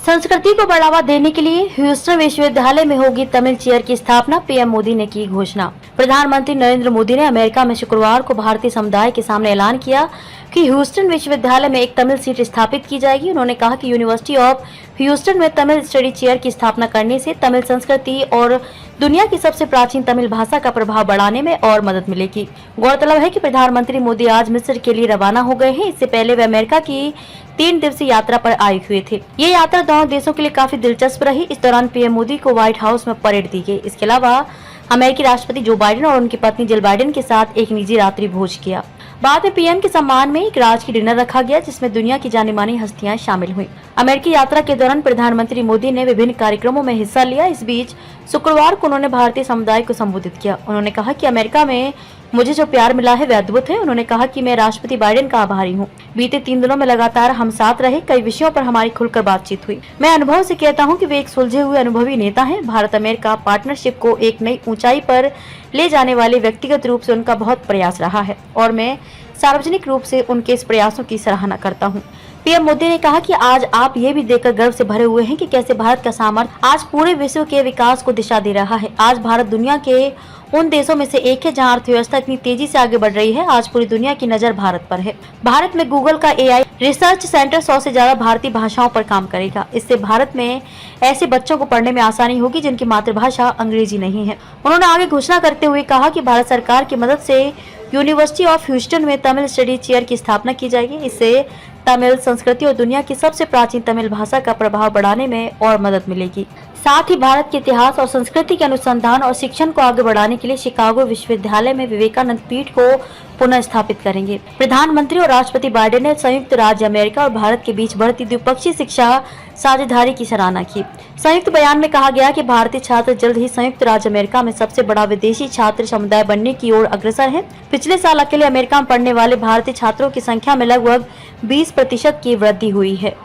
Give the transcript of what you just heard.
संस्कृति को बढ़ावा देने के लिए ह्यूस्टन विश्वविद्यालय में होगी तमिल चेयर की स्थापना, पीएम मोदी ने की घोषणा। प्रधानमंत्री नरेंद्र मोदी ने अमेरिका में शुक्रवार को भारतीय समुदाय के सामने ऐलान किया कि ह्यूस्टन विश्वविद्यालय में एक तमिल सीट स्थापित की जाएगी। उन्होंने कहा कि यूनिवर्सिटी ऑफ ह्यूस्टन में तमिल स्टडी चेयर की स्थापना करने से तमिल संस्कृति और दुनिया की सबसे प्राचीन तमिल भाषा का प्रभाव बढ़ाने में और मदद मिलेगी। गौरतलब है कि प्रधानमंत्री मोदी आज मिस्र के लिए रवाना हो गए हैं। इससे पहले वे अमेरिका की 3 दिवसीय यात्रा पर आए हुए थे। ये यात्रा दोनों देशों के लिए काफी दिलचस्प रही। इस दौरान पीएम मोदी को व्हाइट हाउस में परेड दी गई। इसके अलावा अमेरिकी राष्ट्रपति जो बाइडेन और उनकी पत्नी जिल बाइडेन के साथ एक निजी रात्रि भोज किया। बाद में पीएम के सम्मान में एक राजकीय डिनर रखा गया, जिसमें दुनिया की जानी मानी हस्तियां शामिल हुईं। अमेरिकी यात्रा के दौरान प्रधानमंत्री मोदी ने विभिन्न कार्यक्रमों में हिस्सा लिया। इस बीच शुक्रवार को उन्होंने भारतीय समुदाय को संबोधित किया। उन्होंने कहा कि अमेरिका में मुझे जो प्यार मिला है वह अद्भुत है। उन्होंने कहा कि मैं राष्ट्रपति बाइडेन का आभारी हूँ। बीते 3 दिनों में लगातार हम साथ रहे, कई विषयों पर हमारी खुलकर बातचीत हुई। मैं अनुभव से कहता हूँ कि वे एक सुलझे हुए अनुभवी नेता हैं। भारत अमेरिका पार्टनरशिप को एक नई ऊंचाई पर ले जाने वाले व्यक्तिगत रूप से उनका बहुत प्रयास रहा है और मैं सार्वजनिक रूप से उनके इस प्रयासों की सराहना करता हूँ। पीएम मोदी ने कहा कि आज आप ये भी देखकर गर्व से भरे हुए हैं कि कैसे भारत का सामर्थ्य आज पूरे विश्व के विकास को दिशा दे रहा है। आज भारत दुनिया के उन देशों में से एक है जहां अर्थव्यवस्था इतनी तेजी से आगे बढ़ रही है। आज पूरी दुनिया की नजर भारत पर है। भारत में गूगल का एआई रिसर्च सेंटर 100 से ज्यादा भारतीय भाषाओं पर काम करेगा। इससे भारत में ऐसे बच्चों को पढ़ने में आसानी होगी जिनकी मातृभाषा अंग्रेजी नहीं है। उन्होंने आगे घोषणा करते हुए कहा कि भारत सरकार की मदद से यूनिवर्सिटी ऑफ ह्यूस्टन में तमिल स्टडी चेयर की स्थापना की जाएगी। इससे तमिल संस्कृति और दुनिया की सबसे प्राचीन तमिल भाषा का प्रभाव बढ़ाने में और मदद मिलेगी। साथ ही भारत के इतिहास और संस्कृति के अनुसंधान और शिक्षण को आगे बढ़ाने के लिए शिकागो विश्वविद्यालय में विवेकानंद पीठ को पुनः स्थापित करेंगे। प्रधानमंत्री और राष्ट्रपति बाइडेन ने संयुक्त राज्य अमेरिका और भारत के बीच बढ़ती द्विपक्षीय शिक्षा साझेदारी की सराहना की। संयुक्त बयान में कहा गया कि भारतीय छात्र जल्द ही संयुक्त राज्य अमेरिका में सबसे बड़ा विदेशी छात्र समुदाय बनने की ओर अग्रसर है। पिछले साल अकेले अमेरिका में पढ़ने वाले भारतीय छात्रों की संख्या में लगभग 20% की वृद्धि हुई है।